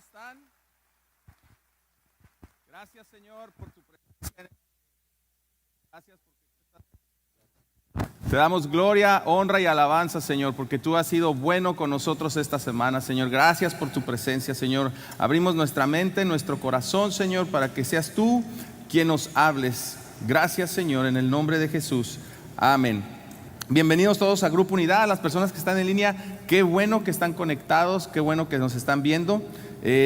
están? Gracias, Señor, por tu presencia. Gracias porque te damos gloria, honra y alabanza, Señor, porque tú has sido bueno con nosotros esta semana, Señor. Gracias por tu presencia, Señor. Abrimos nuestra mente, nuestro corazón, Señor, para que seas tú quien nos hables. Gracias, Señor, en el nombre de Jesús. Amén. Bienvenidos todos a Grupo Unidad, a las personas que están en línea. Qué bueno que están conectados, qué bueno que nos están viendo.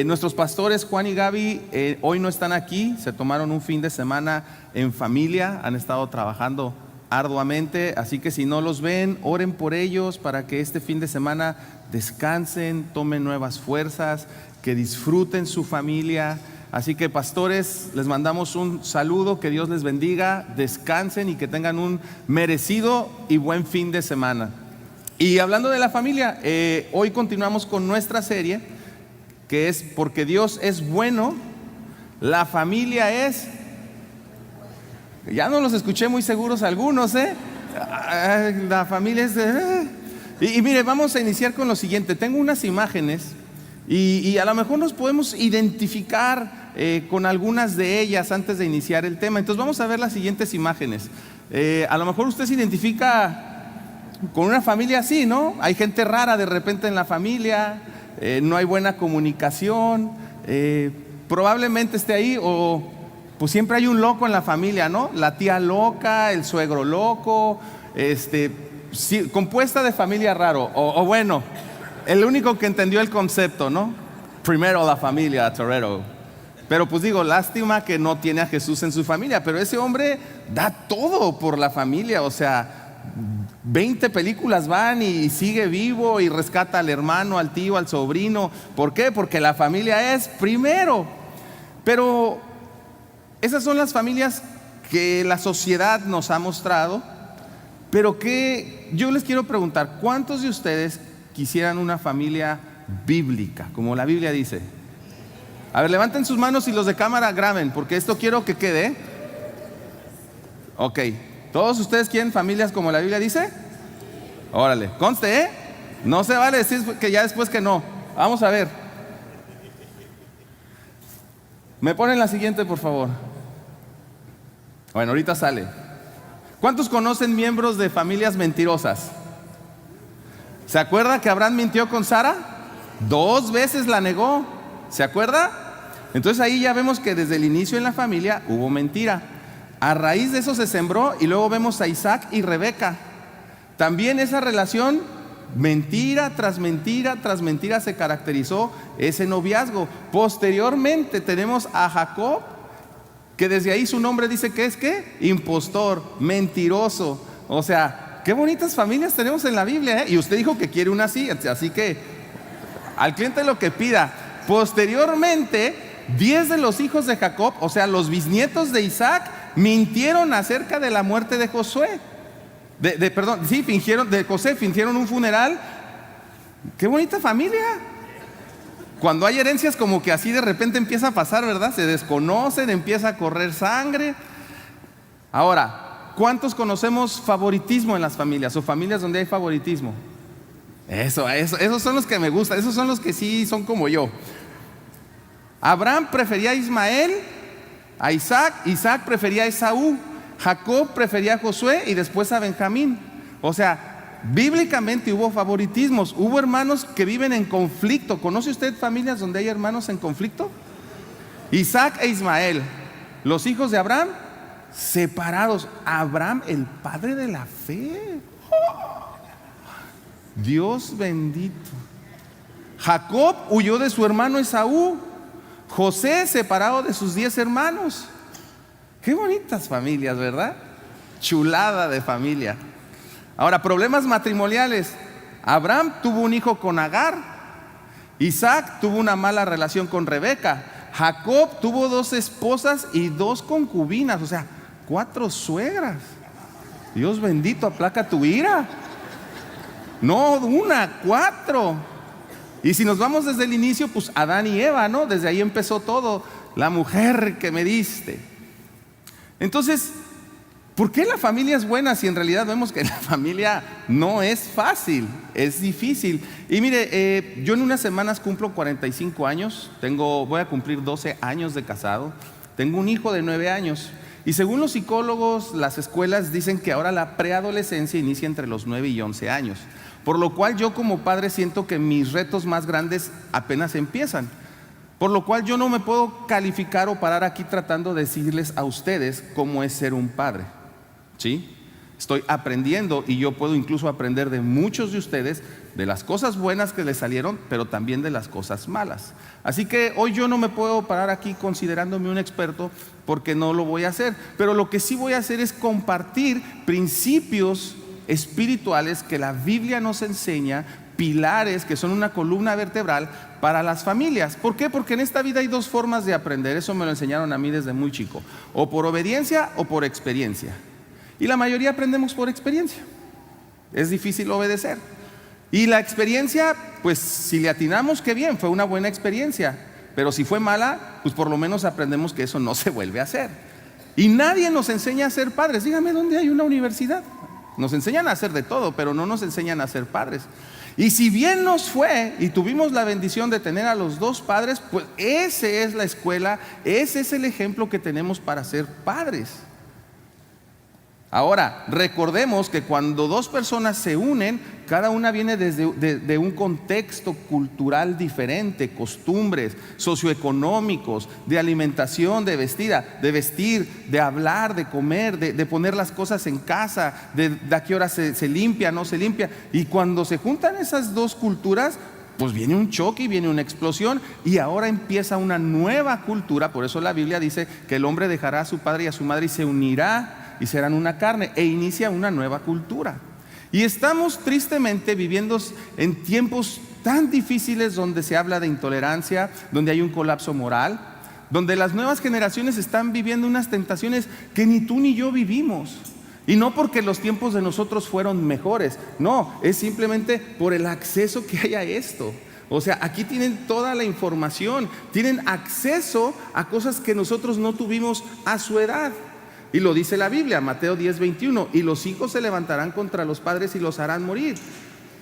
Nuestros pastores Juan y Gaby hoy no están aquí, se tomaron un fin de semana en familia, han estado trabajando arduamente, así que si no los ven, oren por ellos para que este fin de semana descansen, tomen nuevas fuerzas, que disfruten su familia. Así que pastores, les mandamos un saludo, que Dios les bendiga, descansen y que tengan un merecido y buen fin de semana. Y hablando de la familia, hoy continuamos con nuestra serie, que es Porque Dios es bueno, la familia es... Ya no los escuché muy seguros algunos, la familia es... Y mire, vamos a iniciar con lo siguiente. Tengo unas imágenes y a lo mejor nos podemos identificar con algunas de ellas antes de iniciar el tema. Entonces vamos a ver las siguientes imágenes. A lo mejor usted se identifica con una familia así, ¿no? Hay gente rara de repente en la familia, no hay buena comunicación, probablemente esté ahí, o pues siempre hay un loco en la familia, ¿no? La tía loca, el suegro loco, sí, compuesta de familia raro, o bueno, el único que entendió el concepto, ¿no? Primero la familia, torero. Pero pues digo, lástima que no tiene a Jesús en su familia, pero ese hombre da todo por la familia, o sea, 20 películas van y sigue vivo y rescata al hermano, al tío, al sobrino. ¿Por qué? Porque la familia es primero. Pero esas son las familias que la sociedad nos ha mostrado. Pero que yo les quiero preguntar, ¿cuántos de ustedes quisieran una familia bíblica, como la Biblia dice? A ver, levanten sus manos y los de cámara graben, porque esto quiero que quede. Ok, ¿todos ustedes quieren familias como la Biblia dice? Órale, conste, no se vale decir que ya después que no. Vamos a ver. Me ponen la siguiente, por favor. Bueno, ahorita sale. ¿Cuántos conocen miembros de familias mentirosas? ¿Se acuerda que Abraham mintió con Sara? 2 veces la negó. ¿Se acuerda? Entonces ahí ya vemos que desde el inicio en la familia hubo mentira. A raíz de eso se sembró y luego vemos a Isaac y Rebeca. También esa relación, mentira tras mentira tras mentira, se caracterizó ese noviazgo. Posteriormente tenemos a Jacob, que desde ahí su nombre dice que es ¿qué? Impostor, mentiroso. O sea, qué bonitas familias tenemos en la Biblia, Y usted dijo que quiere una así, así que al cliente lo que pida. Posteriormente, 10 de los hijos de Jacob, o sea, los bisnietos de Isaac, mintieron acerca de la muerte de Josué. De José, fingieron un funeral. Qué bonita familia. Cuando hay herencias como que así de repente empieza a pasar, ¿verdad? Se desconocen, empieza a correr sangre. Ahora, ¿cuántos conocemos favoritismo en las familias o familias donde hay favoritismo? Esos son los que me gustan, esos son los que sí son como yo. Abraham prefería a Ismael, a Isaac, Isaac prefería a Esaú, Jacob prefería a Josué y después a Benjamín. O sea, bíblicamente hubo favoritismos, hubo hermanos que viven en conflicto. ¿Conoce usted familias donde hay hermanos en conflicto? Isaac e Ismael, los hijos de Abraham, separados. Abraham, el padre de la fe. Dios bendito. Jacob huyó de su hermano Esaú. José separado de sus 10 hermanos. Qué bonitas familias, ¿verdad? Chulada de familia. Ahora, problemas matrimoniales. Abraham tuvo un hijo con Agar. Isaac tuvo una mala relación con Rebeca. Jacob tuvo 2 esposas y 2 concubinas, o sea, 4 suegras. Dios bendito, aplaca tu ira. No, 1, 4. Y si nos vamos desde el inicio, pues Adán y Eva, ¿no? Desde ahí empezó todo. La mujer que me diste. Entonces, ¿Por qué la familia es buena si en realidad vemos que la familia no es fácil, es difícil? Y mire, yo en unas semanas cumplo 45 años, voy a cumplir 12 años de casado, tengo un hijo de 9 años. Y según los psicólogos, las escuelas dicen que ahora la preadolescencia inicia entre los 9 y 11 años. Por lo cual yo como padre siento que mis retos más grandes apenas empiezan. Por lo cual yo no me puedo calificar o parar aquí tratando de decirles a ustedes cómo es ser un padre. ¿Sí? Estoy aprendiendo y yo puedo incluso aprender de muchos de ustedes, de las cosas buenas que les salieron, pero también de las cosas malas. Así que hoy yo no me puedo parar aquí considerándome un experto porque no lo voy a hacer. Pero lo que sí voy a hacer es compartir principios espirituales que la Biblia nos enseña, pilares que son una columna vertebral para las familias. ¿Por qué? Porque en esta vida hay dos formas de aprender. Eso me lo enseñaron a mí desde muy chico: o por obediencia o por experiencia. Y la mayoría aprendemos por experiencia. Es difícil obedecer. Y la experiencia, pues si le atinamos, qué bien, fue una buena experiencia. Pero si fue mala, pues por lo menos aprendemos que eso no se vuelve a hacer. Y nadie nos enseña a ser padres. Dígame dónde hay una universidad. Nos enseñan a hacer de todo, pero no nos enseñan a ser padres. Y si bien nos fue y tuvimos la bendición de tener a los dos padres, pues esa es la escuela, ese es el ejemplo que tenemos para ser padres. Ahora, recordemos que cuando dos personas se unen, cada una viene de un contexto cultural diferente, costumbres socioeconómicos, de alimentación, de vestir, de hablar, de comer, de poner las cosas en casa, de a qué hora se limpia, no se limpia. Y cuando se juntan esas dos culturas, pues viene un choque y viene una explosión, y ahora empieza una nueva cultura. Por eso la Biblia dice que el hombre dejará a su padre y a su madre y se unirá y serán una carne, e inicia una nueva cultura. Y estamos tristemente viviendo en tiempos tan difíciles donde se habla de intolerancia, donde hay un colapso moral, donde las nuevas generaciones están viviendo unas tentaciones que ni tú ni yo vivimos. Y no porque los tiempos de nosotros fueron mejores, no, es simplemente por el acceso que hay a esto. O sea, aquí tienen toda la información, tienen acceso a cosas que nosotros no tuvimos a su edad. Y lo dice la Biblia, Mateo 10:21, y los hijos se levantarán contra los padres y los harán morir.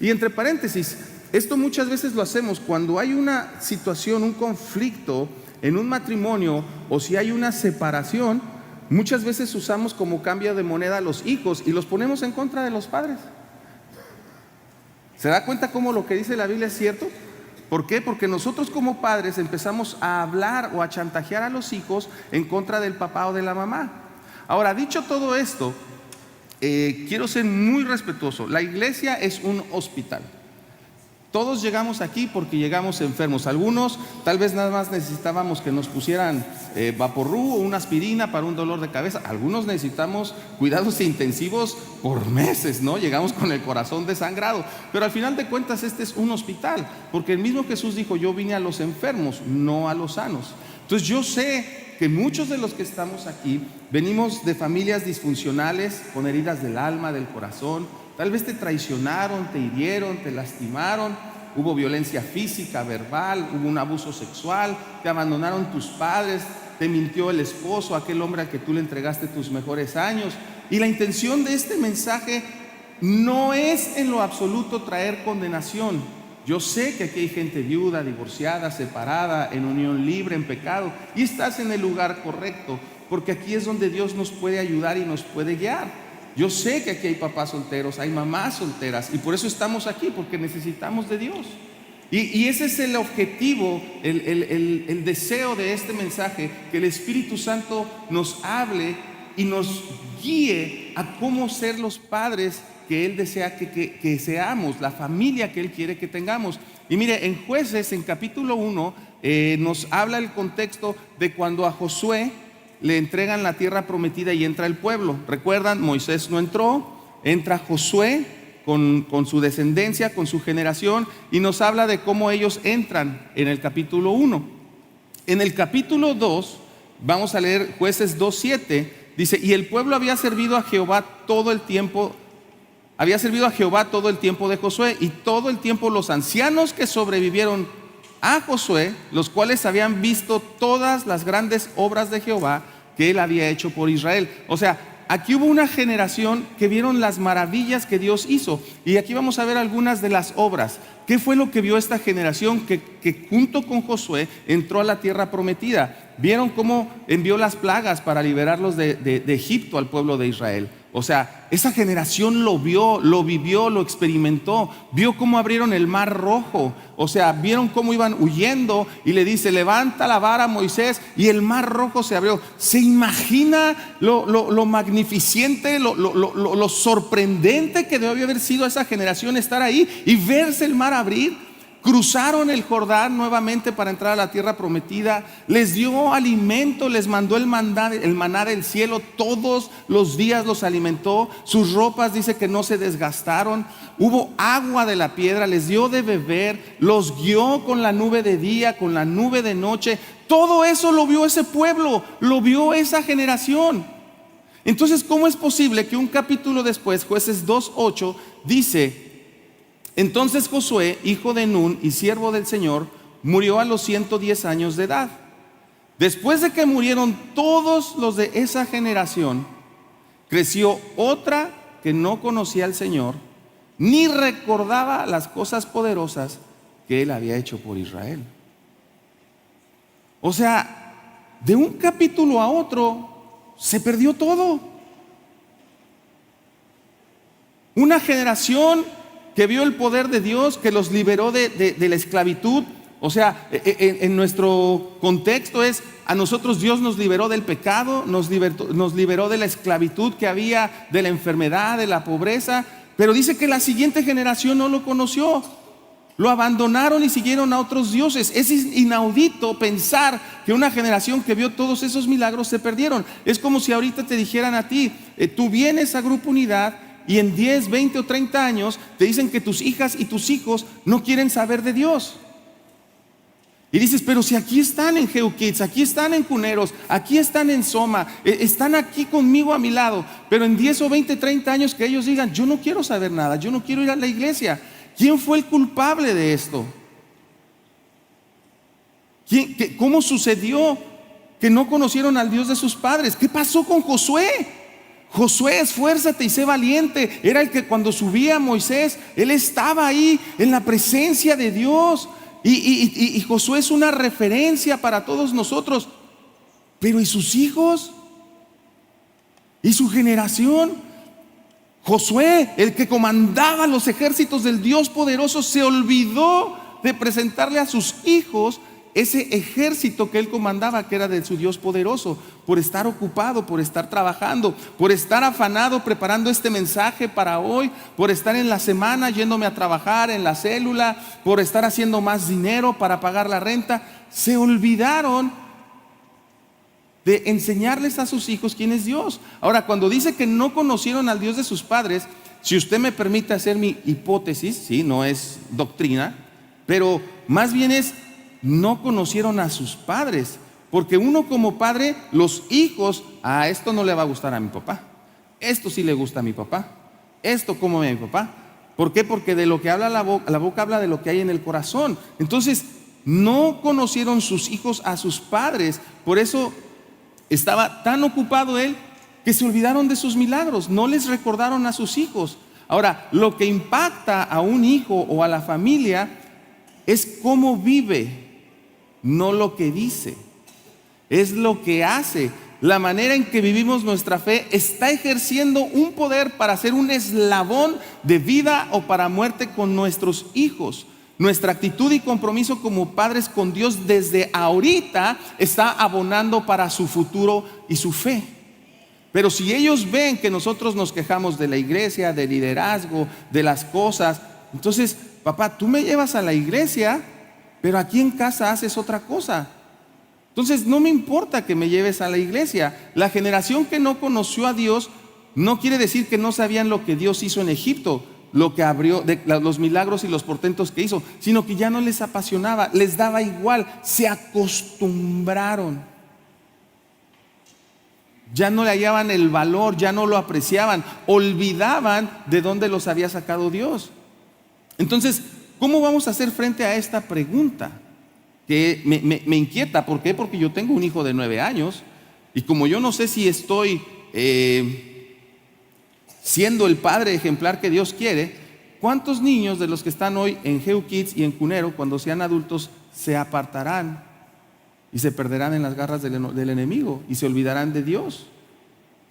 Y entre paréntesis, esto muchas veces lo hacemos cuando hay una situación, un conflicto en un matrimonio, o si hay una separación. Muchas veces usamos como cambio de moneda a los hijos y los ponemos en contra de los padres. ¿Se da cuenta cómo lo que dice la Biblia es cierto? ¿Por qué? Porque nosotros como padres empezamos a hablar o a chantajear a los hijos en contra del papá o de la mamá. Ahora, dicho todo esto, quiero ser muy respetuoso. La iglesia es un hospital. Todos llegamos aquí porque llegamos enfermos. Algunos tal vez nada más necesitábamos que nos pusieran Vaporru o una aspirina para un dolor de cabeza. Algunos necesitamos cuidados intensivos por meses, ¿no? Llegamos con el corazón desangrado. Pero al final de cuentas este es un hospital, porque el mismo Jesús dijo: yo vine a los enfermos, no a los sanos. Entonces yo sé que muchos de los que estamos aquí venimos de familias disfuncionales, con heridas del alma, del corazón. Tal vez te traicionaron, te hirieron, te lastimaron, hubo violencia física, verbal, hubo un abuso sexual, te abandonaron tus padres, te mintió el esposo, aquel hombre al que tú le entregaste tus mejores años. Y la intención de este mensaje no es en lo absoluto traer condenación. Yo sé que aquí hay gente viuda, divorciada, separada, en unión libre, en pecado, y estás en el lugar correcto, porque aquí es donde Dios nos puede ayudar y nos puede guiar. Yo sé que aquí hay papás solteros, hay mamás solteras, y por eso estamos aquí, porque necesitamos de Dios. Y ese es el objetivo, el deseo de este mensaje, que el Espíritu Santo nos hable y nos guíe a cómo ser los padres que Él desea que seamos, la familia que Él quiere que tengamos. Y mire, en Jueces, en capítulo 1, nos habla el contexto de cuando a Josué le entregan la tierra prometida y entra el pueblo. ¿Recuerdan? Moisés no entró, entra Josué con su descendencia, con su generación, y nos habla de cómo ellos entran en el capítulo 1. En el capítulo 2, vamos a leer Jueces 2:7, dice: y el pueblo había servido a Jehová todo el tiempo de Josué, y todo el tiempo los ancianos que sobrevivieron a Josué, los cuales habían visto todas las grandes obras de Jehová que él había hecho por Israel. O sea, aquí hubo una generación que vieron las maravillas que Dios hizo. Y aquí vamos a ver algunas de las obras. ¿Qué fue lo que vio esta generación que junto con Josué entró a la tierra prometida? Vieron cómo envió las plagas para liberarlos de Egipto al pueblo de Israel. O sea, esa generación lo vio, lo vivió, lo experimentó. Vio cómo abrieron el mar rojo. O sea, vieron cómo iban huyendo y le dice: levanta la vara, Moisés, y el mar rojo se abrió. ¿Se imagina lo magnificente, lo sorprendente que debió haber sido esa generación estar ahí y verse el mar abrir? Cruzaron el Jordán nuevamente para entrar a la tierra prometida. Les dio alimento, les mandó el maná del cielo. Todos los días los alimentó. Sus ropas dice que no se desgastaron. Hubo agua de la piedra, les dio de beber. Los guió con la nube de día, con la nube de noche. Todo eso lo vio ese pueblo, lo vio esa generación. Entonces, ¿cómo es posible que un capítulo después, Jueces 2:8, dice: entonces Josué, hijo de Nun y siervo del Señor, murió a los 110 años de edad? Después de que murieron todos los de esa generación, creció otra que no conocía al Señor, ni recordaba las cosas poderosas que Él había hecho por Israel. O sea, de un capítulo a otro se perdió todo. Una generación que vio el poder de Dios, que los liberó de la esclavitud. O sea, en nuestro contexto es: a nosotros Dios nos liberó del pecado, nos liberó de la esclavitud que había, de la enfermedad, de la pobreza. Pero dice que la siguiente generación no lo conoció, lo abandonaron y siguieron a otros dioses. Es inaudito pensar que una generación que vio todos esos milagros se perdieron. Es como si ahorita te dijeran a ti: tú vienes a Grupo Unidad y en 10, 20 o 30 años te dicen que tus hijas y tus hijos no quieren saber de Dios. Y dices: pero si aquí están en GeoKids, aquí están en Cuneros, aquí están en Soma, están aquí conmigo a mi lado. Pero en 10 o 20, 30 años que ellos digan: yo no quiero saber nada, yo no quiero ir a la iglesia. ¿Quién fue el culpable de esto? ¿Cómo sucedió que no conocieron al Dios de sus padres? ¿Qué pasó con Josué? Josué, esfuérzate y sé valiente. Era el que cuando subía Moisés, él estaba ahí en la presencia de Dios. Y Josué es una referencia para todos nosotros. Pero ¿y sus hijos? ¿Y su generación? Josué, el que comandaba los ejércitos del Dios poderoso, se olvidó de presentarle a sus hijos ese ejército que él comandaba, que era de su Dios poderoso, por estar ocupado, por estar trabajando, por estar afanado preparando este mensaje para hoy, por estar en la semana yéndome a trabajar en la célula, por estar haciendo más dinero para pagar la renta. Se olvidaron de enseñarles a sus hijos quién es Dios. Ahora, cuando dice que no conocieron al Dios de sus padres, si usted me permite hacer mi hipótesis, sí, no es doctrina, pero más bien es: no conocieron a sus padres. Porque uno como padre, los hijos: esto no le va a gustar a mi papá, esto sí le gusta a mi papá, esto como a mi papá. ¿Por qué? Porque de lo que habla la boca habla de lo que hay en el corazón. Entonces, no conocieron sus hijos a sus padres. Por eso estaba tan ocupado él que se olvidaron de sus milagros, no les recordaron a sus hijos. Ahora, lo que impacta a un hijo o a la familia es cómo vive, no lo que dice, es lo que hace. La manera en que vivimos nuestra fe está ejerciendo un poder para ser un eslabón de vida o para muerte con nuestros hijos. Nuestra actitud y compromiso como padres con Dios desde ahorita está abonando para su futuro y su fe. Pero si ellos ven que nosotros nos quejamos de la iglesia, del liderazgo, de las cosas, entonces: papá, tú me llevas a la iglesia, pero aquí en casa haces otra cosa. Entonces no me importa que me lleves a la iglesia. La generación que no conoció a Dios no quiere decir que no sabían lo que Dios hizo en Egipto, lo que abrió, los milagros y los portentos que hizo, sino que ya no les apasionaba, les daba igual, se acostumbraron. Ya no le hallaban el valor, ya no lo apreciaban, olvidaban de dónde los había sacado Dios. Entonces, ¿cómo vamos a hacer frente a esta pregunta? Que me inquieta. ¿Por qué? Porque yo tengo un hijo de 9 años y como yo no sé si estoy siendo el padre ejemplar que Dios quiere, ¿cuántos niños de los que están hoy en Geo Kids y en Cunero, cuando sean adultos, se apartarán y se perderán en las garras del enemigo y se olvidarán de Dios?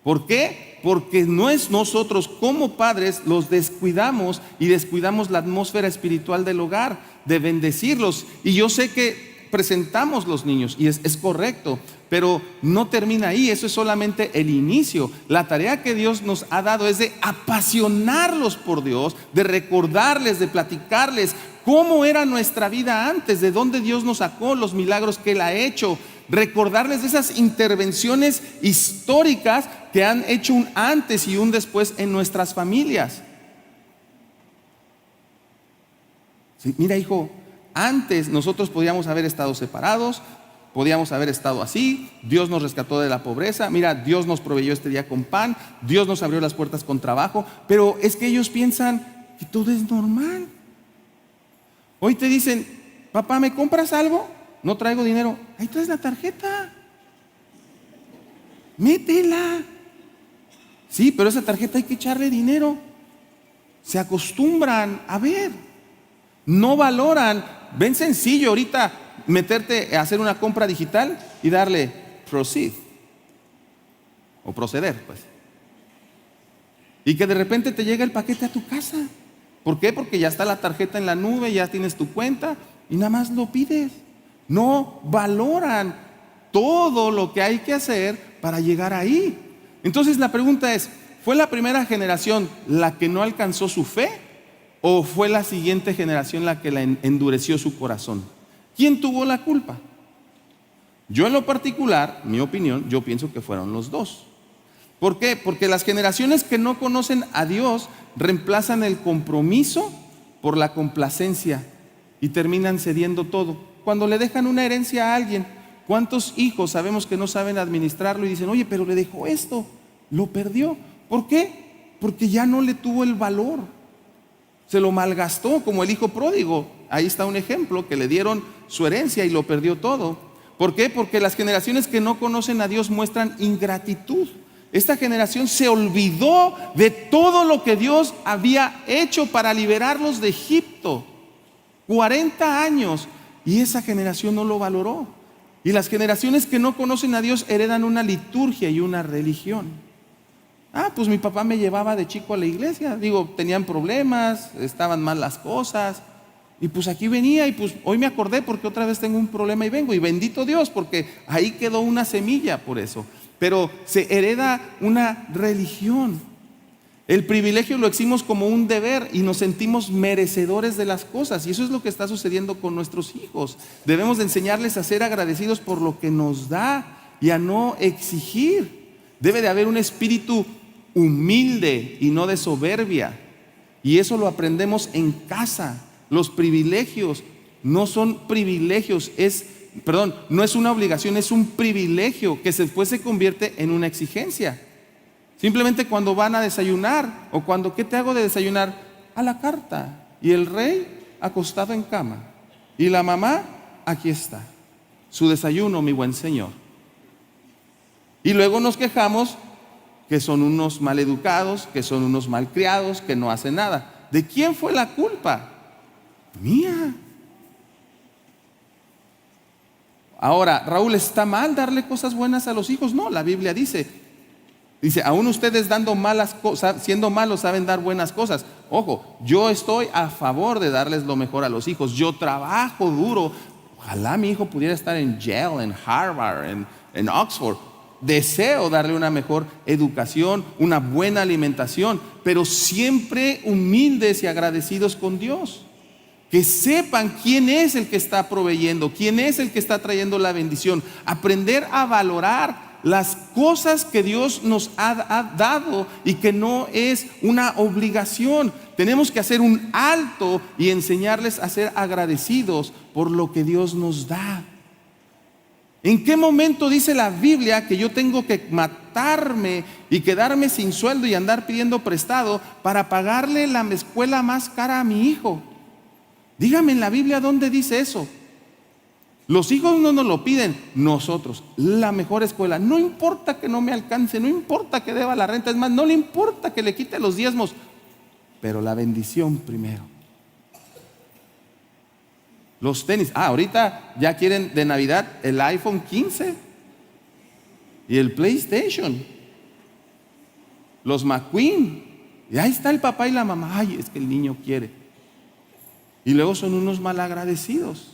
¿Por qué? Porque no es nosotros como padres los descuidamos y descuidamos la atmósfera espiritual del hogar, de bendecirlos. Y yo sé que presentamos los niños y es correcto, pero no termina ahí, eso es solamente el inicio. La tarea que Dios nos ha dado es de apasionarlos por Dios, de recordarles, de platicarles cómo era nuestra vida antes, de dónde Dios nos sacó, los milagros que Él ha hecho, recordarles de esas intervenciones históricas que han hecho un antes y un después en nuestras familias. Sí, mira, hijo, antes nosotros podíamos haber estado separados, podíamos haber estado así, Dios nos rescató de la pobreza, mira, Dios nos proveyó este día con pan, Dios nos abrió las puertas con trabajo, pero es que ellos piensan que todo es normal. Hoy te dicen, papá, ¿me compras algo? No traigo dinero. Ahí traes la tarjeta, métela. Sí, pero esa tarjeta hay que echarle dinero. Se acostumbran a ver, no valoran. Ven sencillo ahorita meterte a hacer una compra digital y darle proceed o proceder, pues, y que de repente te llega el paquete a tu casa. ¿Por qué? Porque ya está la tarjeta en la nube, ya tienes tu cuenta y nada más lo pides. No valoran todo lo que hay que hacer para llegar ahí. Entonces la pregunta es, ¿fue la primera generación la que no alcanzó su fe o fue la siguiente generación la que la endureció su corazón? ¿Quién tuvo la culpa? Yo en lo particular, mi opinión, yo pienso que fueron los dos. ¿Por qué? Porque las generaciones que no conocen a Dios reemplazan el compromiso por la complacencia y terminan cediendo todo. Cuando le dejan una herencia a alguien, ¿cuántos hijos sabemos que no saben administrarlo y dicen, oye, pero le dejó esto, lo perdió? ¿Por qué? Porque ya no le tuvo el valor, se lo malgastó, como el hijo pródigo. Ahí está un ejemplo, que le dieron su herencia y lo perdió todo. ¿Por qué? Porque las generaciones que no conocen a Dios muestran ingratitud. Esta generación se olvidó de todo lo que Dios había hecho para liberarlos de Egipto. 40 años. Y esa generación no lo valoró. Y las generaciones que no conocen a Dios heredan una liturgia y una religión. Pues mi papá me llevaba de chico a la iglesia. Digo, tenían problemas, estaban mal las cosas. Y pues aquí venía y pues hoy me acordé porque otra vez tengo un problema y vengo. Y bendito Dios porque ahí quedó una semilla por eso. Pero se hereda una religión. El privilegio lo exhibimos como un deber y nos sentimos merecedores de las cosas. Y eso es lo que está sucediendo con nuestros hijos. Debemos de enseñarles a ser agradecidos por lo que nos da y a no exigir. Debe de haber un espíritu humilde y no de soberbia. Y eso lo aprendemos en casa. Los privilegios no son privilegios, no es una obligación, es un privilegio que después se convierte en una exigencia. Simplemente cuando van a desayunar o cuando, ¿qué te hago de desayunar? A la carta. Y el rey acostado en cama. Y la mamá, aquí está. Su desayuno, mi buen señor. Y luego nos quejamos que son unos maleducados, que son unos malcriados, que no hacen nada. ¿De quién fue la culpa? Mía. Ahora, Raúl, ¿está mal darle cosas buenas a los hijos? No, la Biblia dice, aún ustedes dando malas cosas, siendo malos, saben dar buenas cosas. Ojo, yo estoy a favor de darles lo mejor a los hijos. Yo trabajo duro. Ojalá mi hijo pudiera estar en Yale, en Harvard, en Oxford. Deseo darle una mejor educación, una buena alimentación, pero siempre humildes y agradecidos con Dios. Que sepan quién es el que está proveyendo, quién es el que está trayendo la bendición. Aprender a valorar las cosas que Dios nos ha dado y que no es una obligación. Tenemos que hacer un alto y enseñarles a ser agradecidos por lo que Dios nos da. ¿En qué momento dice la Biblia que yo tengo que matarme y quedarme sin sueldo y andar pidiendo prestado para pagarle la escuela más cara a mi hijo? Dígame en la Biblia dónde dice eso. Los hijos no nos lo piden, nosotros, la mejor escuela. No importa que no me alcance, no importa que deba la renta, es más, no le importa que le quite los diezmos, pero la bendición primero. Los tenis, ahorita ya quieren de Navidad el iPhone 15 y el PlayStation, los McQueen, y ahí está el papá y la mamá. Ay, es que el niño quiere. Y luego son unos malagradecidos.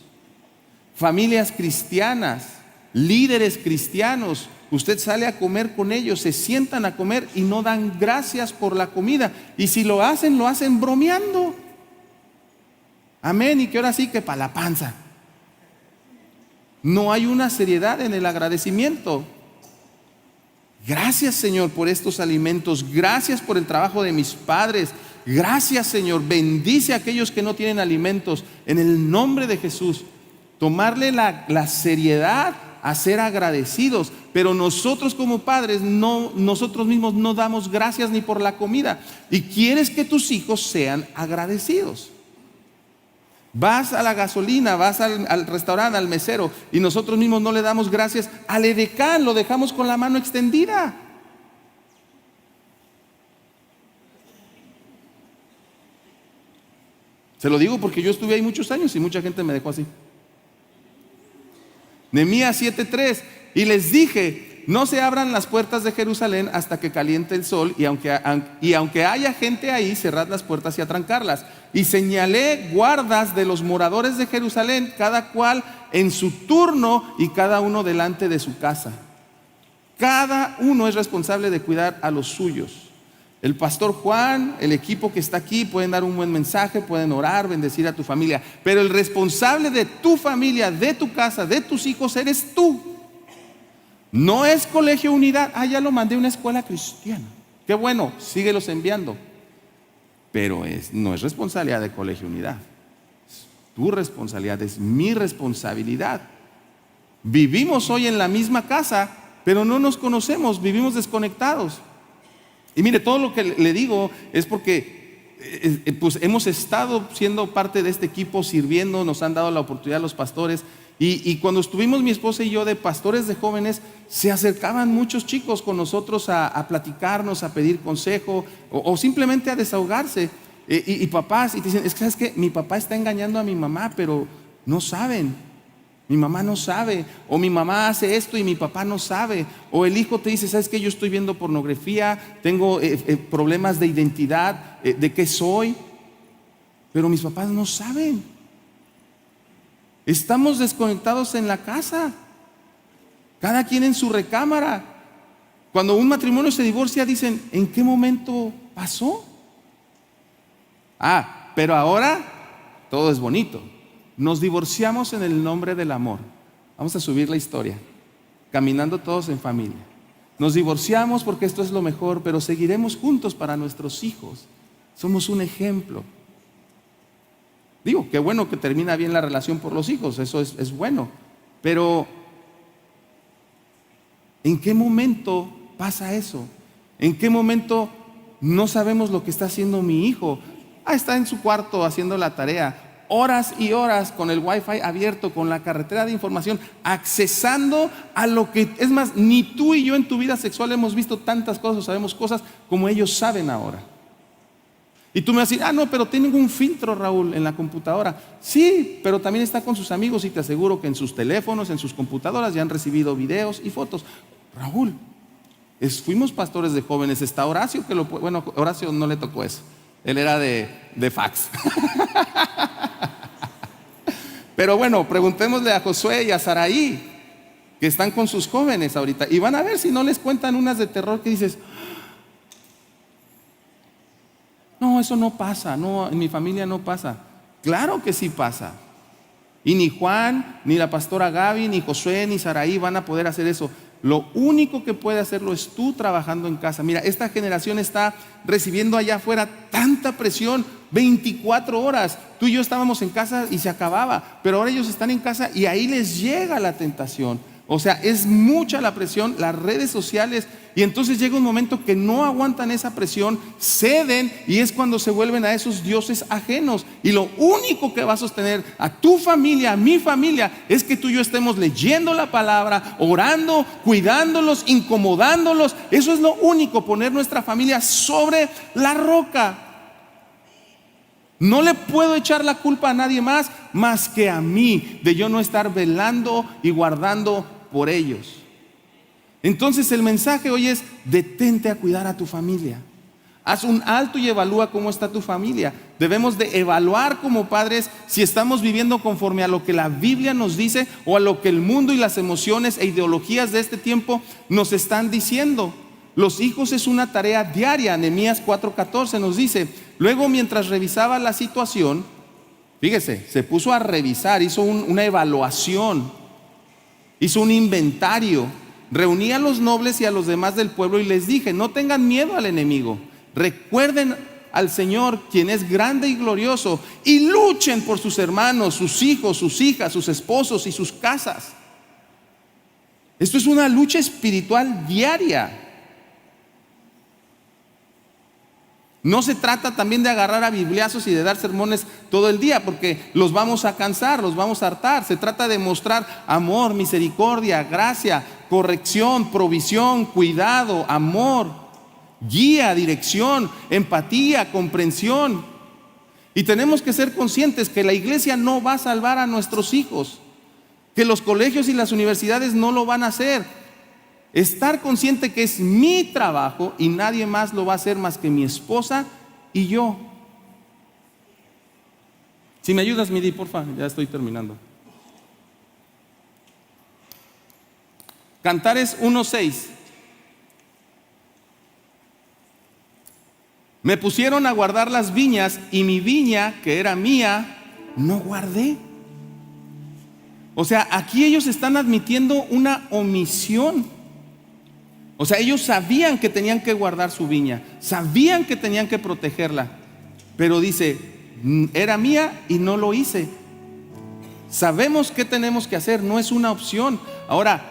Familias cristianas, líderes cristianos, usted sale a comer con ellos, se sientan a comer y no dan gracias por la comida, y si lo hacen bromeando. Amén, y que ahora sí que para la panza. No hay una seriedad en el agradecimiento. Gracias, Señor, por estos alimentos. Gracias por el trabajo de mis padres. Gracias, Señor. Bendice a aquellos que no tienen alimentos. En el nombre de Jesús. Tomarle la seriedad a ser agradecidos. Pero nosotros como padres, nosotros mismos no damos gracias ni por la comida. Y quieres que tus hijos sean agradecidos. Vas a la gasolina, vas al restaurante, al mesero, y nosotros mismos no le damos gracias al edecán, lo dejamos con la mano extendida. Se lo digo porque yo estuve ahí muchos años y mucha gente me dejó así. Nehemías 7:3, y les dije: no se abran las puertas de Jerusalén hasta que caliente el sol, y aunque haya gente ahí, cerrad las puertas y atrancarlas. Y señalé guardas de los moradores de Jerusalén, cada cual en su turno y cada uno delante de su casa. Cada uno es responsable de cuidar a los suyos. El pastor Juan, el equipo que está aquí, pueden dar un buen mensaje, pueden orar, bendecir a tu familia, pero el responsable de tu familia, de tu casa, de tus hijos, eres tú. No es Colegio Unidad. Ya lo mandé a una escuela cristiana. Qué bueno, síguelos enviando. Pero no es responsabilidad de Colegio Unidad. Es tu responsabilidad, es mi responsabilidad. Vivimos hoy en la misma casa, pero no nos conocemos, vivimos desconectados. Y mire, todo lo que le digo es porque pues hemos estado siendo parte de este equipo, sirviendo, nos han dado la oportunidad los pastores. Y cuando estuvimos mi esposa y yo de pastores de jóvenes, se acercaban muchos chicos con nosotros a platicarnos, a pedir consejo o simplemente a desahogarse. Y papás, y te dicen: es que ¿sabes qué? Mi papá está engañando a mi mamá, pero no saben. Mi mamá no sabe. O mi mamá hace esto y mi papá no sabe. O el hijo te dice: ¿sabes qué? Yo estoy viendo pornografía, tengo problemas de identidad, de qué soy, pero mis papás no saben. Estamos desconectados en la casa, cada quien en su recámara. Cuando un matrimonio se divorcia, dicen: ¿en qué momento pasó? Pero ahora todo es bonito. Nos divorciamos en el nombre del amor. Vamos a subir la historia, caminando todos en familia. Nos divorciamos porque esto es lo mejor, pero seguiremos juntos para nuestros hijos. Somos un ejemplo. Digo, qué bueno que termina bien la relación por los hijos, eso es bueno. Pero ¿en qué momento pasa eso? ¿En qué momento no sabemos lo que está haciendo mi hijo? Está en su cuarto haciendo la tarea, horas y horas con el wifi abierto, con la carretera de información, accesando a lo que, es más, ni tú y yo en tu vida sexual hemos visto tantas cosas o sabemos cosas como ellos saben ahora. Y tú me vas a decir: no, pero tienen un filtro, Raúl, en la computadora. Sí, pero también está con sus amigos, y te aseguro que en sus teléfonos, en sus computadoras ya han recibido videos y fotos. Raúl, fuimos pastores de jóvenes. Está Horacio, bueno, Horacio no le tocó eso, él era de fax. Pero bueno, preguntémosle a Josué y a Saraí, que están con sus jóvenes ahorita, y van a ver si no les cuentan unas de terror que dices: no, eso no pasa, no, en mi familia no pasa. Claro que sí pasa. Y ni Juan, ni la pastora Gaby, ni Josué, ni Saraí van a poder hacer eso. Lo único que puede hacerlo es tú trabajando en casa. Mira, esta generación está recibiendo allá afuera tanta presión, 24 horas. Tú y yo estábamos en casa y se acababa, pero ahora ellos están en casa y ahí les llega la tentación. O sea, es mucha la presión, las redes sociales, y entonces llega un momento que no aguantan esa presión, ceden, y es cuando se vuelven a esos dioses ajenos. Y lo único que va a sostener a tu familia, a mi familia, es que tú y yo estemos leyendo la palabra, orando, cuidándolos, incomodándolos. Eso es lo único, poner nuestra familia sobre la roca. No le puedo echar la culpa a nadie más que a mí, de yo no estar velando y guardando por ellos. Entonces el mensaje hoy es: detente a cuidar a tu familia. Haz un alto y evalúa cómo está tu familia. Debemos de evaluar como padres si estamos viviendo conforme a lo que la Biblia nos dice o a lo que el mundo y las emociones e ideologías de este tiempo nos están diciendo. Los hijos es una tarea diaria. Nehemías 4:14 nos dice: luego, mientras revisaba la situación, fíjese, se puso a revisar, hizo una evaluación, hizo un inventario, reuní a los nobles y a los demás del pueblo y les dije: no tengan miedo al enemigo, recuerden al Señor, quien es grande y glorioso, y luchen por sus hermanos, sus hijos, sus hijas, sus esposos y sus casas. Esto es una lucha espiritual diaria. No se trata también de agarrar a bibliazos y de dar sermones todo el día, porque los vamos a cansar, los vamos a hartar. Se trata de mostrar amor, misericordia, gracia, corrección, provisión, cuidado, amor, guía, dirección, empatía, comprensión. Y tenemos que ser conscientes que la iglesia no va a salvar a nuestros hijos, que los colegios y las universidades no lo van a hacer. Estar consciente que es mi trabajo y nadie más lo va a hacer más que mi esposa y yo. Si me ayudas, Midi, por favor, ya estoy terminando. Cantares 1:6. Me pusieron a guardar las viñas y mi viña, que era mía, no guardé. O sea, aquí ellos están admitiendo una omisión. O sea, ellos sabían que tenían que guardar su viña, sabían que tenían que protegerla, pero dice: era mía y no lo hice. Sabemos qué tenemos que hacer, no es una opción. Ahora,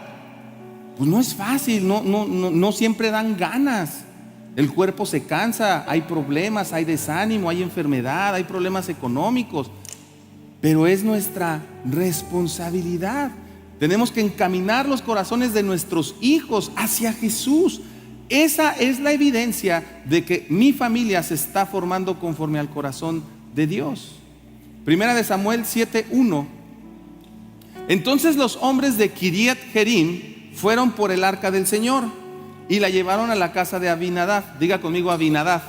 pues no es fácil, no siempre dan ganas. El cuerpo se cansa, hay problemas, hay desánimo, hay enfermedad, hay problemas económicos, pero es nuestra responsabilidad. Tenemos que encaminar los corazones de nuestros hijos hacia Jesús. Esa es la evidencia de que mi familia se está formando conforme al corazón de Dios. Primera de Samuel 7:1. Entonces los hombres de Kiriat Jearim fueron por el arca del Señor y la llevaron a la casa de Abinadab. Diga conmigo: Abinadab.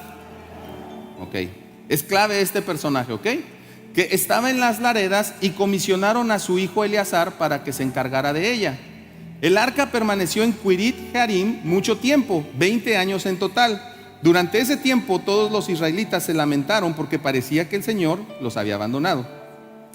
Ok, es clave este personaje, ok, que estaba en las laredas, y comisionaron a su hijo Eleazar para que se encargara de ella. El arca permaneció en Kiriat Jearim mucho tiempo, 20 años en total. Durante ese tiempo todos los israelitas se lamentaron porque parecía que el Señor los había abandonado.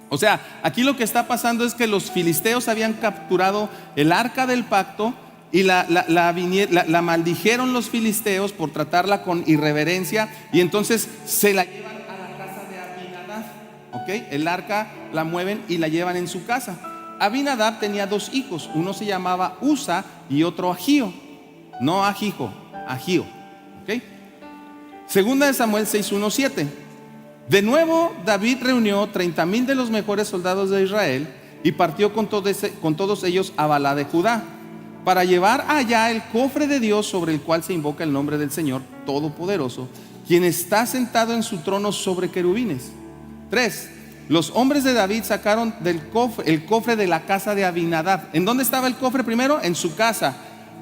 O sea, aquí lo que está pasando es que los filisteos habían capturado el arca del pacto y la maldijeron los filisteos por tratarla con irreverencia, y entonces se la llevan a la casa de Abinadab. ¿Ok? El arca la mueven y la llevan en su casa. Abinadab tenía 2 hijos, uno se llamaba Usa y otro Agío. No Ajijo, Agío. ¿Ok? Segunda de Samuel 6:1-7. De nuevo David reunió 30,000 de los mejores soldados de Israel y partió con todos ellos a Balá de Judá, para llevar allá el cofre de Dios, sobre el cual se invoca el nombre del Señor Todopoderoso, quien está sentado en su trono sobre querubines. 3. Los hombres de David sacaron el cofre de la casa de Abinadab. ¿En dónde estaba el cofre primero? En su casa.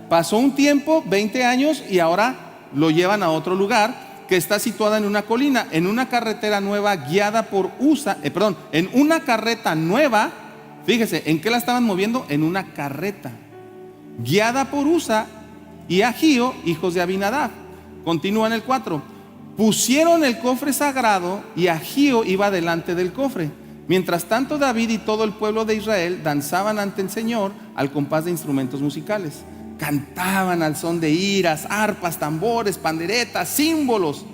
Pasó un tiempo, 20 años, y ahora lo llevan a otro lugar que está situada en una colina, en una carretera nueva guiada por Usa, en una carreta nueva. Fíjese, ¿en qué la estaban moviendo? En una carreta guiada por Usa y Agío, hijos de Abinadab. Continúa en el 4. Pusieron el cofre sagrado y Agío iba delante del cofre. Mientras tanto, David y todo el pueblo de Israel danzaban ante el Señor al compás de instrumentos musicales. Cantaban al son de liras, arpas, tambores, panderetas, símbolos.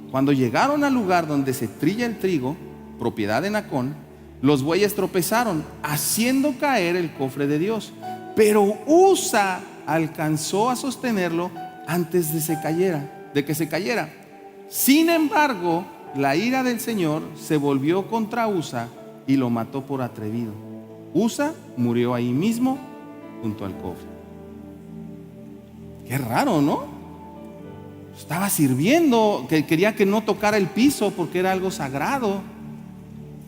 Cuando llegaron al lugar donde se trilla el trigo, propiedad de Nacón, los bueyes tropezaron, haciendo caer el cofre de Dios. Pero Usa alcanzó a sostenerlo antes de que se cayera. Sin embargo, la ira del Señor se volvió contra Usa y lo mató por atrevido. Usa murió ahí mismo junto al cofre. Qué raro, ¿no? Estaba sirviendo, que quería que no tocara el piso porque era algo sagrado.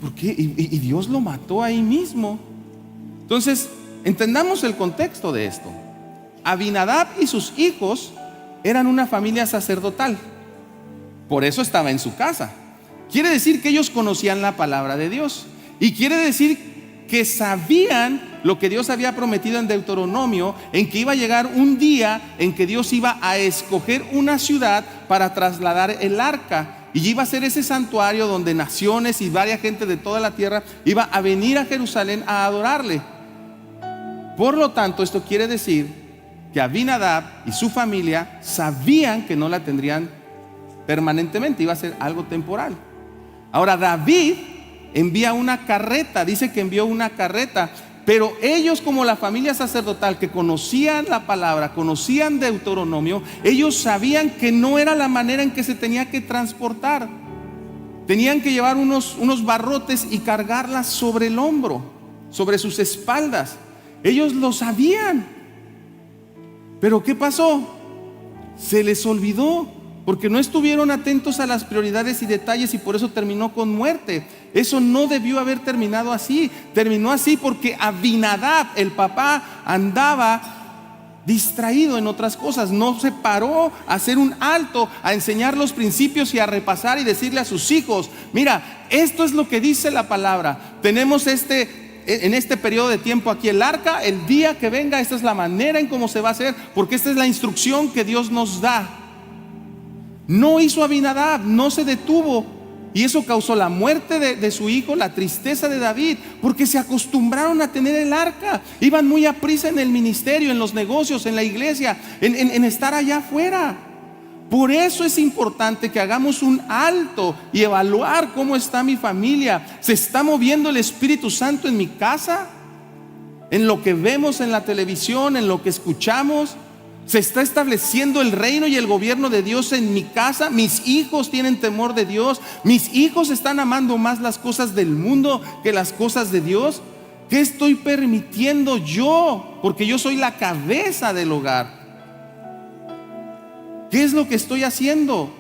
¿Por qué? Y Dios lo mató ahí mismo. Entonces, entendamos el contexto de esto. Abinadab y sus hijos eran una familia sacerdotal. Por eso estaba en su casa. Quiere decir que ellos conocían la palabra de Dios. Y quiere decir que sabían lo que Dios había prometido en Deuteronomio, en que iba a llegar un día en que Dios iba a escoger una ciudad para trasladar el arca, y iba a ser ese santuario donde naciones y varias gente de toda la tierra iba a venir a Jerusalén a adorarle. Por lo tanto, esto quiere decir que Abinadab y su familia sabían que no la tendrían permanentemente, iba a ser algo temporal. Ahora David envía una carreta, dice que envió una carreta, pero ellos, como la familia sacerdotal que conocían la palabra, conocían Deuteronomio, ellos sabían que no era la manera en que se tenía que transportar. Tenían que llevar unos barrotes y cargarlas sobre el hombro, sobre sus espaldas. Ellos lo sabían. Pero ¿qué pasó? Se les olvidó, porque no estuvieron atentos a las prioridades y detalles, y por eso terminó con muerte. Eso no debió haber terminado así. Terminó así porque Abinadab, el papá, andaba distraído en otras cosas. No se paró a hacer un alto, a enseñar los principios y a repasar y decirle a sus hijos: mira, esto es lo que dice la palabra. Tenemos en este periodo de tiempo aquí el arca, el día que venga, esta es la manera en cómo se va a hacer, porque esta es la instrucción que Dios nos da. No hizo Abinadab, no se detuvo, y eso causó la muerte de su hijo, la tristeza de David, porque se acostumbraron a tener el arca. Iban muy aprisa en el ministerio, en los negocios, en la iglesia, en estar allá afuera. Por eso es importante que hagamos un alto y evaluar cómo está mi familia. ¿Se está moviendo el Espíritu Santo en mi casa? ¿En lo que vemos en la televisión, en lo que escuchamos? ¿Se está estableciendo el reino y el gobierno de Dios en mi casa? ¿Mis hijos tienen temor de Dios? ¿Mis hijos están amando más las cosas del mundo que las cosas de Dios? ¿Qué estoy permitiendo yo? Porque yo soy la cabeza del hogar. ¿Qué es lo que estoy haciendo?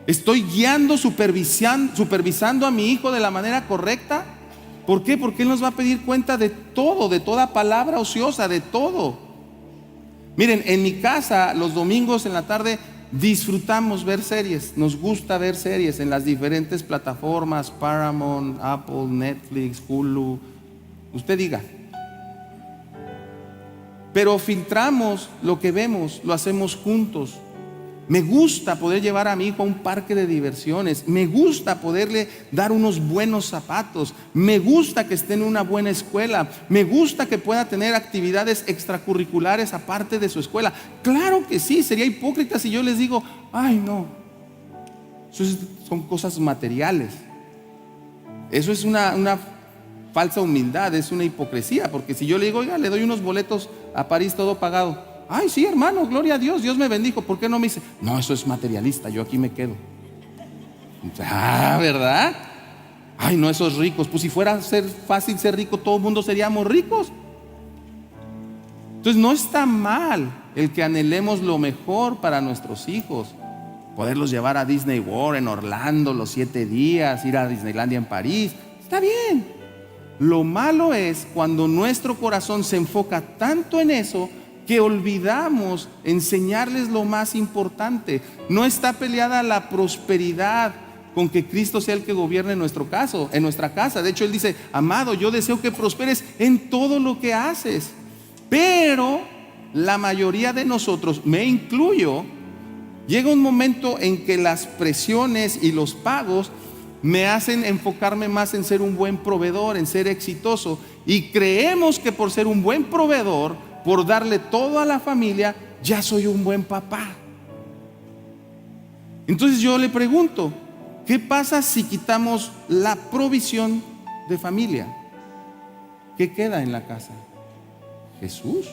¿Estoy guiando, supervisando a mi hijo de la manera correcta? ¿Por qué? Porque Él nos va a pedir cuenta de todo, de toda palabra ociosa, de todo. Miren, en mi casa los domingos en la tarde disfrutamos ver series. Nos gusta ver series en las diferentes plataformas: Paramount, Apple, Netflix, Hulu, usted diga. Pero filtramos lo que vemos, lo hacemos juntos. Me gusta poder llevar a mi hijo a un parque de diversiones. Me gusta poderle dar unos buenos zapatos. Me gusta que esté en una buena escuela. Me gusta que pueda tener actividades extracurriculares aparte de su escuela. Claro que sí, sería hipócrita si yo les digo: ay, no, eso son cosas materiales. Eso es una falsa humildad, es una hipocresía. Porque si yo le digo: oiga, le doy unos boletos a París todo pagado. Ay, sí, hermano, gloria a Dios, Dios me bendijo. ¿Por qué no me dice: no, eso es materialista, yo aquí me quedo? ¿Verdad? Ay, no, esos ricos. Pues si fuera fácil ser rico, todo el mundo seríamos ricos. Entonces no está mal el que anhelemos lo mejor para nuestros hijos. Poderlos llevar a Disney World en Orlando los 7 días, ir a Disneylandia en París, está bien. Lo malo es cuando nuestro corazón se enfoca tanto en eso que olvidamos enseñarles lo más importante. No está peleada la prosperidad con que Cristo sea el que gobierne en nuestra casa. De hecho, Él dice: amado, yo deseo que prosperes en todo lo que haces. Pero la mayoría de nosotros, me incluyo, llega un momento en que las presiones y los pagos me hacen enfocarme más en ser un buen proveedor, en ser exitoso, y creemos que por ser un buen proveedor, por darle todo a la familia, ya soy un buen papá. Entonces yo le pregunto: ¿qué pasa si quitamos la provisión de familia? ¿Qué queda en la casa? Jesús.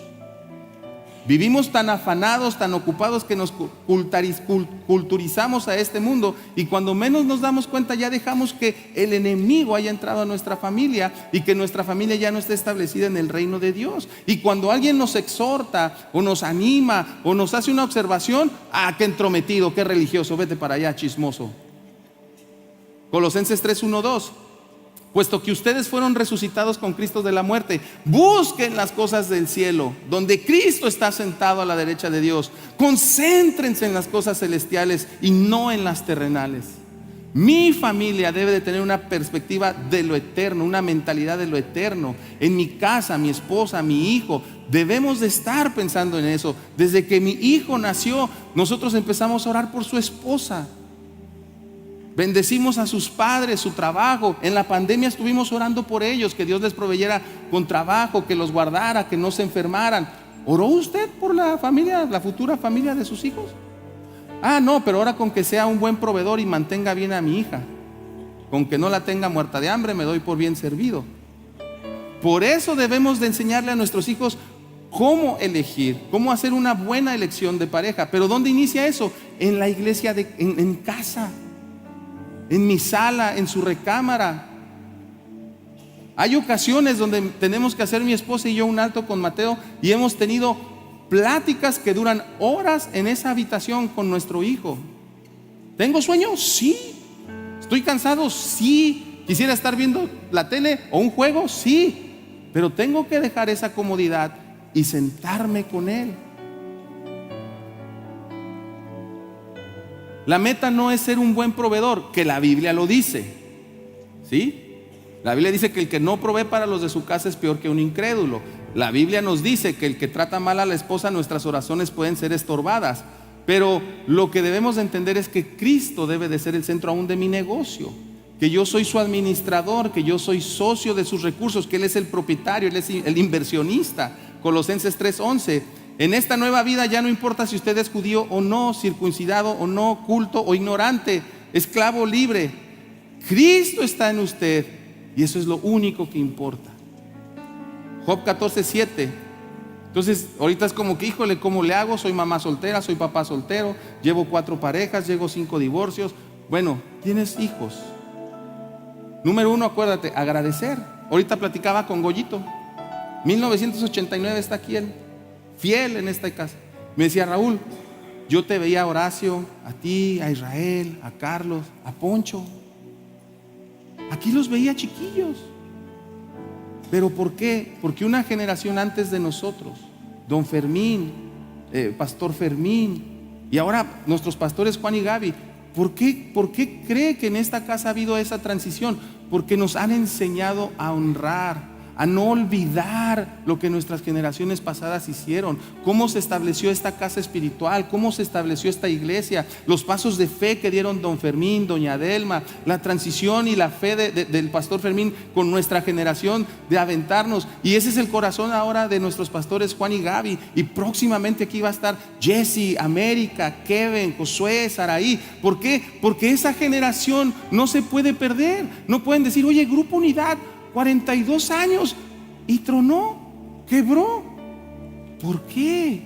Vivimos tan afanados, tan ocupados que nos culturizamos a este mundo, y cuando menos nos damos cuenta ya dejamos que el enemigo haya entrado a nuestra familia y que nuestra familia ya no esté establecida en el reino de Dios. Y cuando alguien nos exhorta o nos anima o nos hace una observación, qué entrometido, qué religioso, vete para allá, chismoso. Colosenses 3:1-2: puesto que ustedes fueron resucitados con Cristo de la muerte, busquen las cosas del cielo, donde Cristo está sentado a la derecha de Dios. Concéntrense en las cosas celestiales y no en las terrenales. Mi familia debe de tener una perspectiva de lo eterno, una mentalidad de lo eterno. En mi casa, mi esposa, mi hijo, debemos de estar pensando en eso. Desde que mi hijo nació, nosotros empezamos a orar por su esposa. Bendecimos a sus padres, su trabajo. En la pandemia estuvimos orando por ellos, que Dios les proveyera con trabajo, que los guardara, que no se enfermaran. ¿Oró usted por la familia, la futura familia de sus hijos? No, pero ahora con que sea un buen proveedor y mantenga bien a mi hija, con que no la tenga muerta de hambre, me doy por bien servido. Por eso debemos de enseñarle a nuestros hijos cómo elegir, cómo hacer una buena elección de pareja. Pero ¿dónde inicia eso? En la iglesia, en casa, en mi sala, en su recámara. Hay ocasiones donde tenemos que hacer mi esposa y yo un alto con Mateo, y hemos tenido pláticas que duran horas en esa habitación con nuestro hijo. ¿Tengo sueño? Sí. ¿Estoy cansado? Sí. ¿Quisiera estar viendo la tele o un juego? Sí. Pero tengo que dejar esa comodidad y sentarme con él. La meta no es ser un buen proveedor, que la Biblia lo dice, ¿sí? La Biblia dice que el que no provee para los de su casa es peor que un incrédulo. La Biblia nos dice que el que trata mal a la esposa, nuestras oraciones pueden ser estorbadas. Pero lo que debemos de entender es que Cristo debe de ser el centro aún de mi negocio, que yo soy su administrador, que yo soy socio de sus recursos, que Él es el propietario, Él es el inversionista. Colosenses 3:11: en esta nueva vida ya no importa si usted es judío o no, circuncidado o no, culto o ignorante, esclavo o libre, Cristo está en usted, y eso es lo único que importa. Job 14:7. Entonces ahorita es como que, híjole, ¿cómo le hago? Soy mamá soltera, soy papá soltero, llevo 4 parejas, llevo 5 divorcios. Bueno, tienes hijos. Número 1, acuérdate, agradecer. Ahorita platicaba con Goyito, 1989 está aquí él, fiel en esta casa. Me decía: Raúl, yo te veía a Horacio, a ti, a Israel, a Carlos, a Poncho. Aquí los veía chiquillos. ¿Pero por qué? Porque una generación antes de nosotros, don Fermín, pastor Fermín, y ahora nuestros pastores Juan y Gaby, ¿por qué cree que en esta casa ha habido esa transición? Porque nos han enseñado a honrar, a no olvidar lo que nuestras generaciones pasadas hicieron, cómo se estableció esta casa espiritual, cómo se estableció esta iglesia, los pasos de fe que dieron don Fermín, doña Adelma, la transición y la fe del pastor Fermín con nuestra generación, de aventarnos. Y ese es el corazón ahora de nuestros pastores Juan y Gaby, y próximamente aquí va a estar Jesse, América, Kevin, Josué, Saraí. ¿Por qué? Porque esa generación no se puede perder. No pueden decir: oye, Grupo Unidad, 42 años y tronó, quebró. ¿Por qué?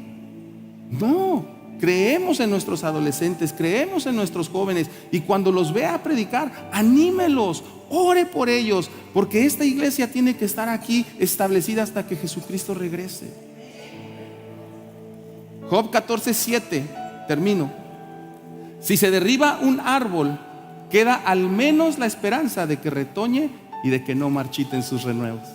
No, creemos en nuestros adolescentes, creemos en nuestros jóvenes, y cuando los vea predicar, anímelos, ore por ellos, porque esta iglesia tiene que estar aquí establecida hasta que Jesucristo regrese. Job 14:7, termino. Si se derriba un árbol, queda al menos la esperanza de que retoñe y de que no marchiten sus renuevos.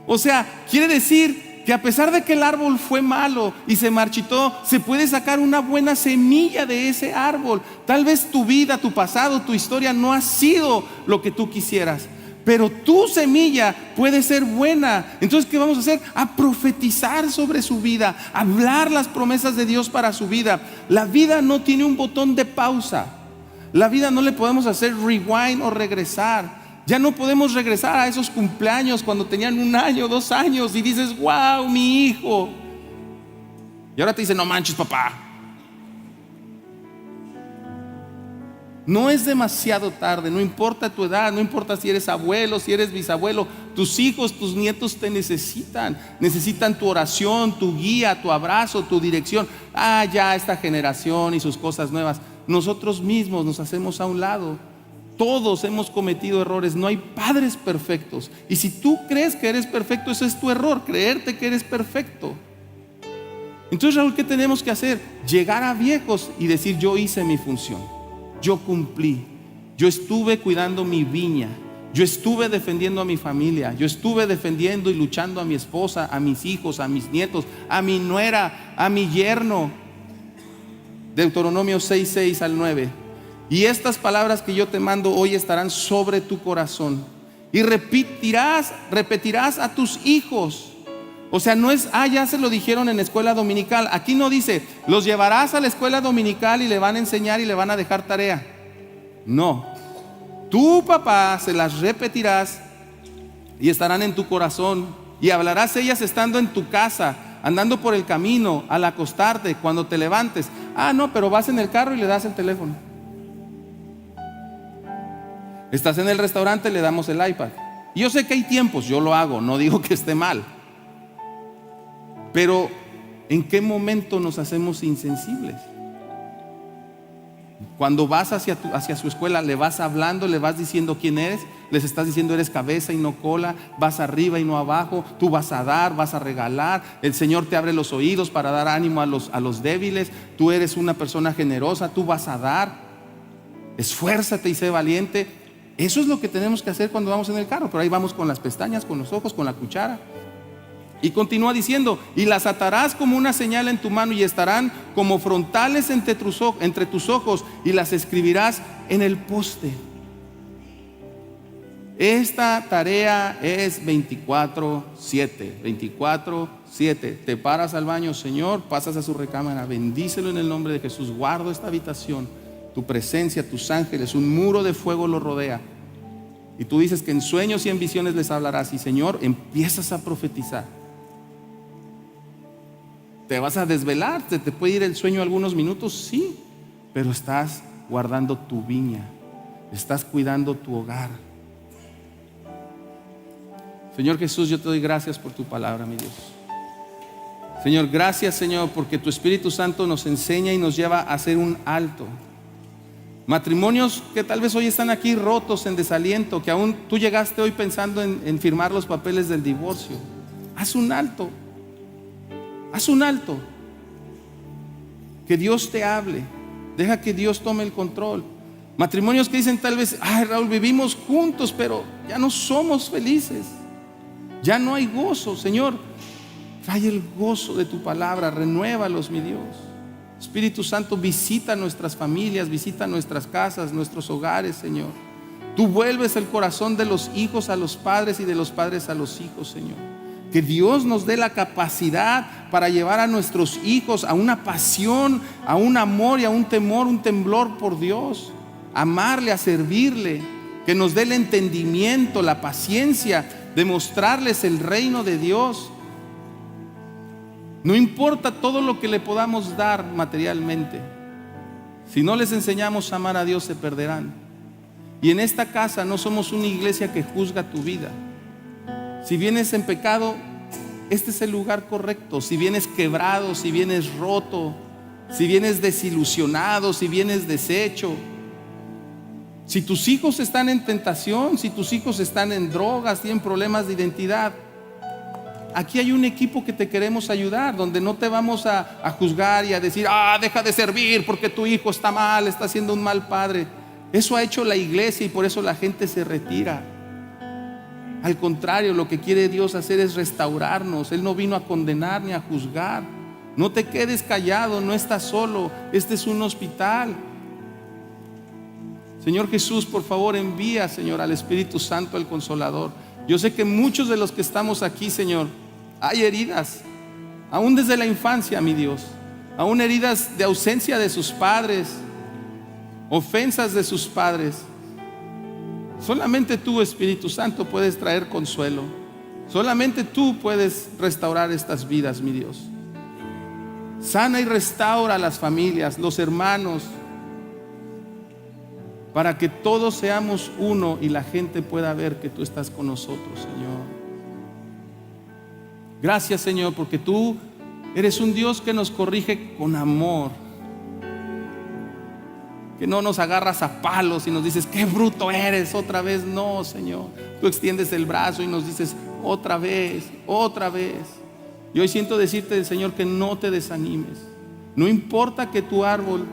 O sea, quiere decir que a pesar de que el árbol fue malo y se marchitó, se puede sacar una buena semilla de ese árbol. Tal vez tu vida, tu pasado, tu historia no ha sido lo que tú quisieras, pero tu semilla puede ser buena. Entonces, ¿qué vamos a hacer? A profetizar sobre su vida, a hablar las promesas de Dios para su vida. La vida no tiene un botón de pausa. La vida no le podemos hacer rewind o regresar. Ya no podemos regresar a esos cumpleaños cuando tenían 1 año, 2 años, y dices: wow, mi hijo. Y ahora te dicen: no manches, papá. No es demasiado tarde, no importa tu edad, no importa si eres abuelo, si eres bisabuelo, tus hijos, tus nietos te necesitan tu oración, tu guía, tu abrazo, tu dirección. Ya esta generación y sus cosas nuevas. Nosotros mismos nos hacemos a un lado. Todos hemos cometido errores, no hay padres perfectos. Y si tú crees que eres perfecto, ese es tu error, creerte que eres perfecto. Entonces, Raúl, ¿qué tenemos que hacer? Llegar a viejos y decir: yo hice mi función, yo cumplí, yo estuve cuidando mi viña, yo estuve defendiendo a mi familia, yo estuve defendiendo y luchando a mi esposa, a mis hijos, a mis nietos, a mi nuera, a mi yerno. Deuteronomio 6:6 al 9. Y estas palabras que yo te mando hoy estarán sobre tu corazón, y repetirás a tus hijos. O sea, no es, ya se lo dijeron en la escuela dominical. Aquí no dice, los llevarás a la escuela dominical y le van a enseñar y le van a dejar tarea. No, tu papá se las repetirás y estarán en tu corazón, y hablarás ellas estando en tu casa, andando por el camino, al acostarte, cuando te levantes. No, pero vas en el carro y le das el teléfono. Estás en el restaurante, le damos el iPad. Y yo sé que hay tiempos, yo lo hago, no digo que esté mal. Pero ¿en qué momento nos hacemos insensibles? Cuando vas hacia su escuela, le vas hablando, le vas diciendo quién eres, les estás diciendo: eres cabeza y no cola, vas arriba y no abajo, tú vas a dar, vas a regalar, el Señor te abre los oídos para dar ánimo a los débiles, tú eres una persona generosa, tú vas a dar, esfuérzate y sé valiente. Eso es lo que tenemos que hacer cuando vamos en el carro. Pero ahí vamos con las pestañas, con los ojos, con la cuchara. Y continúa diciendo: y las atarás como una señal en tu mano, y estarán como frontales entre tus ojos, y las escribirás en el poste. Esta tarea es 24/7. 24/7. Te paras al baño, Señor, pasas a su recámara, bendícelo en el nombre de Jesús. Guardo esta habitación, tu presencia, tus ángeles, un muro de fuego lo rodea. Y tú dices que en sueños y en visiones les hablarás. Y, Señor, empiezas a profetizar. Te vas a desvelar, te puede ir el sueño algunos minutos, sí, pero estás guardando tu viña, estás cuidando tu hogar. Señor Jesús, yo te doy gracias por tu palabra, mi Dios. Señor, gracias, Señor, porque tu Espíritu Santo nos enseña y nos lleva a hacer un alto. Matrimonios que tal vez hoy están aquí rotos, en desaliento, que aún tú llegaste hoy pensando en firmar los papeles del divorcio. Haz un alto. Haz un alto. Que Dios te hable. Deja que Dios tome el control. Matrimonios que dicen tal vez: Raúl, vivimos juntos, pero ya no somos felices, ya no hay gozo. Señor, trae el gozo de tu palabra, renuévalos, mi Dios. Espíritu Santo, visita nuestras familias, visita nuestras casas, nuestros hogares, Señor. Tú vuelves el corazón de los hijos a los padres y de los padres a los hijos, Señor. Que Dios nos dé la capacidad para llevar a nuestros hijos a una pasión, a un amor y a un temor, un temblor por Dios. Amarle, a servirle. Que nos dé el entendimiento, la paciencia de mostrarles el reino de Dios. No importa todo lo que le podamos dar materialmente, si no les enseñamos a amar a Dios, se perderán. Y en esta casa no somos una iglesia que juzga tu vida. Si vienes en pecado, este es el lugar correcto. Si vienes quebrado, si vienes roto, si vienes desilusionado, si vienes deshecho, si tus hijos están en tentación, si tus hijos están en drogas, tienen problemas de identidad, aquí hay un equipo que te queremos ayudar, donde no te vamos a juzgar y a decir: deja de servir porque tu hijo está mal, está siendo un mal padre. Eso ha hecho la iglesia y por eso la gente se retira. Al contrario, lo que quiere Dios hacer es restaurarnos. Él no vino a condenar ni a juzgar. No te quedes callado, no estás solo. Este es un hospital. Señor Jesús, por favor, envía, Señor, al Espíritu Santo, el Consolador. Yo sé que muchos de los que estamos aquí, Señor, hay heridas, aún desde la infancia, mi Dios, aún heridas de ausencia de sus padres, ofensas de sus padres. Solamente tú, Espíritu Santo, puedes traer consuelo. Solamente tú puedes restaurar estas vidas, mi Dios. Sana y restaura a las familias, los hermanos. para que todos seamos uno y la gente pueda ver que tú estás con nosotros, Señor. Gracias, Señor, porque tú eres un Dios que nos corrige con amor, que no nos agarras a palos y nos dices: qué bruto eres, otra vez. No, Señor, tú extiendes el brazo y nos dices: otra vez, otra vez. Y hoy siento decirte, Señor, que no te desanimes. No importa que tu árbol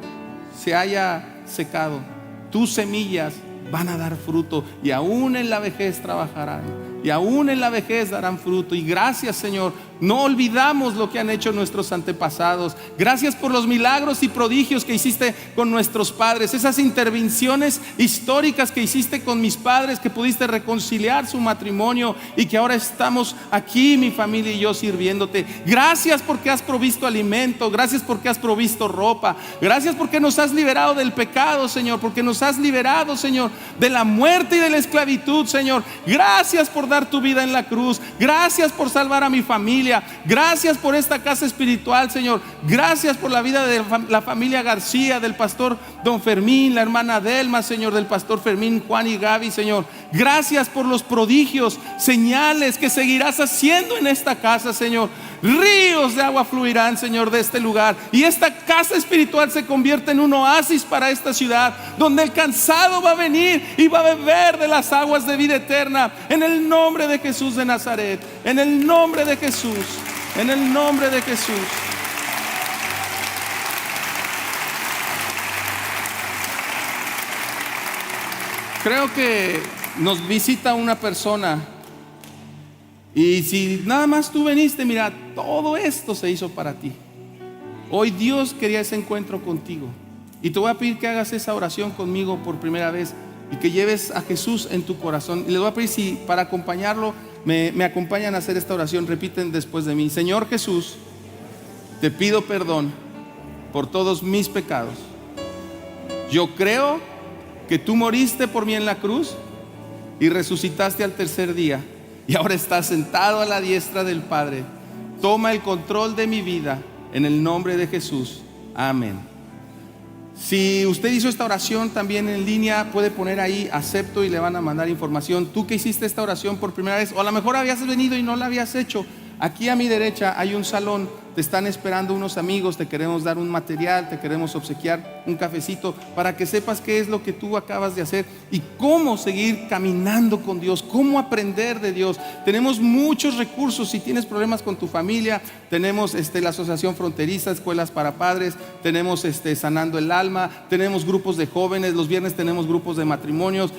se haya secado, tus semillas van a dar fruto, y aún en la vejez trabajarán, y aún en la vejez darán fruto. Y gracias, Señor, no olvidamos lo que han hecho nuestros antepasados. Gracias por los milagros y prodigios que hiciste con nuestros padres, esas intervenciones históricas que hiciste con mis padres, que pudiste reconciliar su matrimonio y que ahora estamos aquí, mi familia y yo, sirviéndote. Gracias porque has provisto alimento, gracias porque has provisto ropa, gracias porque nos has liberado del pecado, Señor, porque nos has liberado, Señor, de la muerte y de la esclavitud, Señor. Gracias por dar tu vida en la cruz, gracias por salvar a mi familia, gracias por esta casa espiritual, Señor. Gracias por la vida de la familia García, del pastor Don Fermín, la hermana Delma, Señor, del pastor Fermín, Juan y Gaby, Señor. Gracias por los prodigios, señales que seguirás haciendo en esta casa, Señor. Ríos de agua fluirán, Señor, de este lugar, y esta casa espiritual se convierte en un oasis para esta ciudad, donde el cansado va a venir y va a beber de las aguas de vida eterna, en el nombre de Jesús de Nazaret, en el nombre de Jesús, en el nombre de Jesús. Creo que nos visita una persona, y si nada más tú viniste, mira, todo esto se hizo para ti. Hoy Dios quería ese encuentro contigo, y te voy a pedir que hagas esa oración conmigo por primera vez y que lleves a Jesús en tu corazón. Y les voy a pedir si para acompañarlo me acompañan a hacer esta oración. Repiten después de mí: Señor Jesús, te pido perdón por todos mis pecados. Yo creo que tú moriste por mí en la cruz y resucitaste al tercer día, y ahora estás sentado a la diestra del Padre. Toma el control de mi vida, en el nombre de Jesús. Amén. Si usted hizo esta oración también en línea, puede poner ahí acepto y le van a mandar información. Tú que hiciste esta oración por primera vez, o a lo mejor habías venido y no la habías hecho, aquí a mi derecha hay un salón, te están esperando unos amigos, te queremos dar un material, te queremos obsequiar un cafecito para que sepas qué es lo que tú acabas de hacer y cómo seguir caminando con Dios, cómo aprender de Dios. Tenemos muchos recursos. Si tienes problemas con tu familia, tenemos la Asociación Fronteriza, Escuelas para Padres, tenemos Sanando el Alma, tenemos grupos de jóvenes, los viernes tenemos grupos de matrimonios,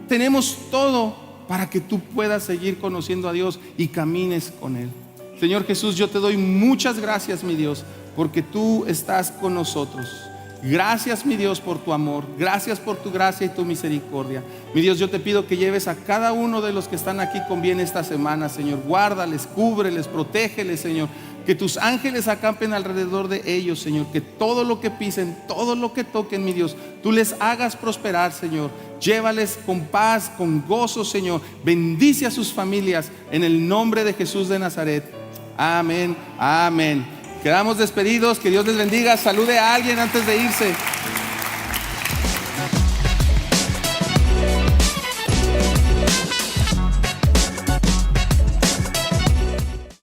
tenemos todo para que tú puedas seguir conociendo a Dios y camines con Él. Señor Jesús, yo te doy muchas gracias, mi Dios, porque tú estás con nosotros. Gracias, mi Dios, por tu amor. Gracias por tu gracia y tu misericordia. Mi Dios, yo te pido que lleves a cada uno de los que están aquí con bien esta semana, Señor. Guárdales, cúbreles, protégeles, Señor. Que tus ángeles acampen alrededor de ellos, Señor. Que todo lo que pisen, todo lo que toquen, mi Dios, tú les hagas prosperar, Señor. Llévales con paz, con gozo, Señor. Bendice a sus familias en el nombre de Jesús de Nazaret. Amén, amén. Quedamos despedidos, que Dios les bendiga. Salude a alguien antes de irse.